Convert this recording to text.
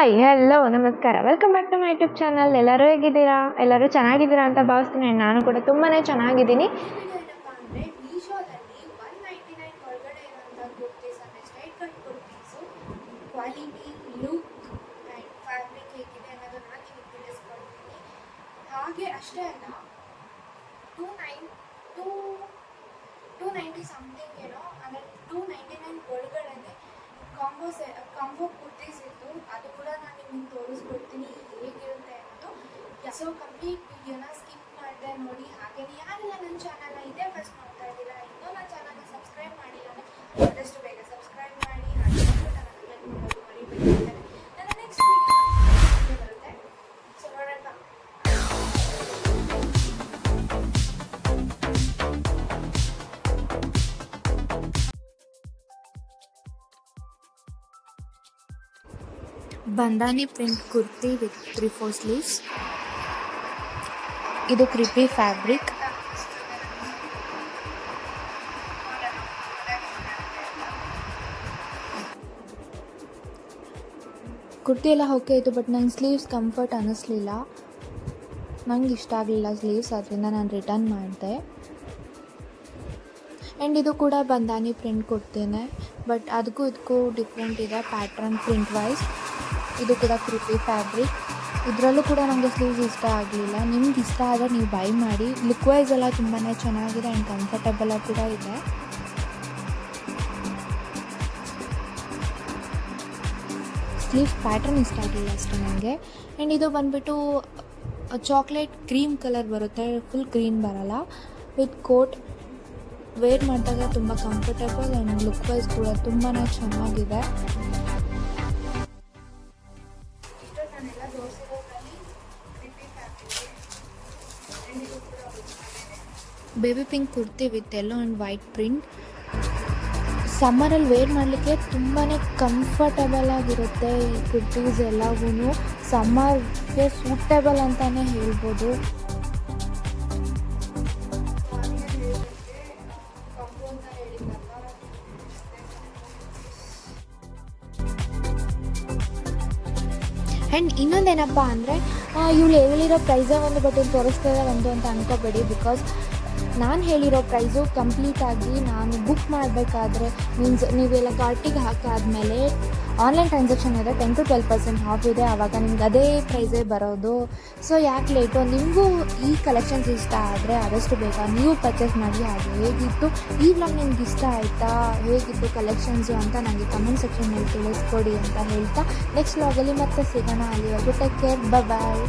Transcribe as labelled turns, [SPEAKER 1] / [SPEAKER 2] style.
[SPEAKER 1] Hi hello ನಮಸ್ಕಾರ, welcome back to my YouTube channel. ಎಲ್ಲರೂ ಹೇಗಿದ್ದೀರಾ? ಎಲ್ಲರೂ ಚೆನ್ನಾಗಿದ್ದೀರಾ ಅಂತ ಭಾವಿಸ್ತೀನಿ. ನಾನು ಕೂಡ ತುಂಬಾ ಚೆನ್ನಾಗಿದ್ದೀನಿ.
[SPEAKER 2] ಏನಪ್ಪ ಅಂದರೆ ಮೀಶೋದಲ್ಲಿ 199 ಒಳಗಡೆ ಇರೋಂಥ ಕುರ್ತೀಸ್ ಅಂದರೆ straight cut kurtis quality, look and fabric ಹೇಗಿದೆ ಅನ್ನೋದು ನಾನು ನಿಮಗೆ ತಿಳಿಸ್ಕೊಡ್ತೀನಿ. ಹಾಗೆ ಅಷ್ಟೇ ಅಲ್ಲ, 290 ಸಮಥಿಂಗ್ ಏನೋ ಅಂದರೆ 299 ಒಳಗಡೆ ಕಾಂಬೋ ಕುರ್ತೀಸ್ ಇತ್ತು. ಅದು ಕೂಡ ನಾನು ನಿಮಗೆ ತೋರಿಸ್ಕೊಡ್ತೀನಿ ಹೇಗಿರುತ್ತೆ ಅನ್ನೋದು. ಸೊ ಕಂಪ್ಲೀಟ್ ವಿಡಿಯೋನ ಸ್ಕಿಪ್ ಮಾಡಿದೆ ನೋಡಿ. ಹಾಗೆಯೇ ಯಾರೆಲ್ಲ ನನ್ನ ಚಾನಲ್ನ ಇದೇ ಫಸ್ಟ್ ನೋಡ್ತಾ ಇದ್ದೀರಾ, ಇನ್ನೂ ನನ್ನ ಚಾನಲ್ನ ಸಬ್ಸ್ಕ್ರೈಬ್ ಮಾಡಿಲ್ಲ ಅಂದರೆ ಆದಷ್ಟು ಬೇಗ ಸಬ್ಸ್ಕ್ರೈಬ್ ಮಾಡಿ. ಹಾಗೆ ಕ್ಲಿಕ್ ಮಾಡೋದು ಮರಿಬೇಡಿ. ನನ್ನ ನೆಕ್ಸ್ಟ್ ವಿಡಿಯೋ ಬರುತ್ತೆ. ಸೊ ನೋಡೋಣ.
[SPEAKER 3] ಬಂದಾನಿ ಪ್ರಿಂಟ್ ಕುರ್ತಿ ವಿತ್ 3/4 ಸ್ಲೀವ್ಸ್. ಇದು ಕ್ರಿಪಿ ಫ್ಯಾಬ್ರಿಕ್. ಕುರ್ತಿ ಎಲ್ಲ ಓಕೆ ಇತ್ತು, ಬಟ್ ನಂಗೆ ಸ್ಲೀವ್ಸ್ ಕಂಫರ್ಟ್ ಅನ್ನಿಸ್ಲಿಲ್ಲ. ನಂಗೆ ಇಷ್ಟ ಆಗಲಿಲ್ಲ ಸ್ಲೀವ್ಸ್, ಅದರಿಂದ ನಾನು ರಿಟರ್ನ್ ಮಾಡಿದೆ. ಆ್ಯಂಡ್ ಇದು ಕೂಡ ಬಂದಾನಿ ಪ್ರಿಂಟ್ ಕೊಡ್ತೇನೆ, ಬಟ್ ಅದಕ್ಕೂ ಇದಕ್ಕೂ ಡಿಫ್ರೆಂಟ್ ಇದೆ ಪ್ಯಾಟ್ರನ್ ಪ್ರಿಂಟ್ ವೈಸ್. ಇದು ಕೂಡ ಕ್ರಿಪಿ ಫ್ಯಾಬ್ರಿಕ್. ಇದರಲ್ಲೂ ಕೂಡ ನನಗೆ ಸ್ಲೀವ್ಸ್ ಇಷ್ಟ ಆಗಲಿಲ್ಲ. ನಿಮ್ಗೆ ಇಷ್ಟ ಆದರೆ ನೀವು ಬೈ ಮಾಡಿ. ಲುಕ್ ವೈಸ್ ಎಲ್ಲ ತುಂಬಾ ಚೆನ್ನಾಗಿದೆ ಆ್ಯಂಡ್ ಕಂಫರ್ಟಬಲ್ ಕೂಡ ಇದೆ. ಸ್ಲೀವ್ಸ್ ಪ್ಯಾಟ್ರನ್ ಇಷ್ಟ ಆಗಲಿಲ್ಲ ಅಷ್ಟೇ ನನಗೆ. ಆ್ಯಂಡ್ ಇದು ಬಂದುಬಿಟ್ಟು ಚಾಕ್ಲೇಟ್ ಕ್ರೀಮ್ ಕಲರ್ ಬರುತ್ತೆ, ಫುಲ್ ಗ್ರೀನ್ ಬರೋಲ್ಲ. ವಿತ್ ಕೋಟ್ ವೇರ್ ಮಾಡಿದಾಗ ತುಂಬ ಕಂಫರ್ಟಬಲ್ ಆ್ಯಂಡ್ ಲುಕ್ ವೈಸ್ ಕೂಡ ತುಂಬಾ ಚೆನ್ನಾಗಿದೆ. Baby pink kurti with yellow and white print. ಸಮ್ಮರಲ್ಲಿ ವೇರ್ ಮಾಡಲಿಕ್ಕೆ ತುಂಬಾ ಕಂಫರ್ಟಬಲ್ ಆಗಿರುತ್ತೆ ಈ ಕುರ್ತೀಸ್ ಎಲ್ಲವೂ. ಸಮ್ಮರ್ಗೆ ಸೂಟೇಬಲ್ ಅಂತಲೇ ಹೇಳ್ಬೋದು. ಆ್ಯಂಡ್ ಇನ್ನೊಂದೇನಪ್ಪ ಅಂದರೆ, ಇವಳು ಹೇಳಿರೋ ಪ್ರೈಸೇ ಒಂದು ಬಟ್ ಇಲ್ಲಿ ತೋರಿಸ್ತದೆ ಒಂದು ಅಂತ ಅನ್ಕೋಬೇಡಿ. ಬಿಕಾಸ್ ನಾನು ಹೇಳಿರೋ ಪ್ರೈಸು ಕಂಪ್ಲೀಟಾಗಿ ನಾನು ಬುಕ್ ಮಾಡಬೇಕಾದ್ರೆ ಮೀನ್ಸ್ ನೀವೆಲ್ಲ ಕಾರ್ಟಿಗೆ ಹಾಕಾದ್ಮೇಲೆ ಆನ್ಲೈನ್ ಟ್ರಾನ್ಸಾಕ್ಷನ್ ಇದೆ 10 to 12% ಆಫ್ ಇದೆ. ಆವಾಗ ನಿಮ್ಗೆ ಅದೇ ಪ್ರೈಸೇ ಬರೋದು. ಸೊ ಯಾಕೆ ಲೇಟು? ನಿಮಗೂ ಈ ಕಲೆಕ್ಷನ್ಸ್ ಇಷ್ಟ ಆದರೆ ಆದಷ್ಟು ಬೇಗ ನೀವು ಪರ್ಚೇಸ್ ಮಾಡಿ. ಹಾಗೆ ಹೇಗಿತ್ತು ಈ ವ್ಲಾಗ್ ನಿಮ್ಗೆ ಇಷ್ಟ ಆಯಿತಾ, ಹೇಗಿತ್ತು ಕಲೆಕ್ಷನ್ಸು ಅಂತ ನನಗೆ ಕಮೆಂಟ್ ಸೆಕ್ಷನ್ನಲ್ಲಿ ತಿಳಿಸ್ಕೊಡಿ ಅಂತ ಹೇಳ್ತಾ ನೆಕ್ಸ್ಟ್ ವ್ಲಾಗಲ್ಲಿ ಮತ್ತೆ ಸಿಗೋಣ. ಅಲ್ಲಿವರೆಗೂ ಟೇಕ್ ಕೇರ್, ಬಾಯ್.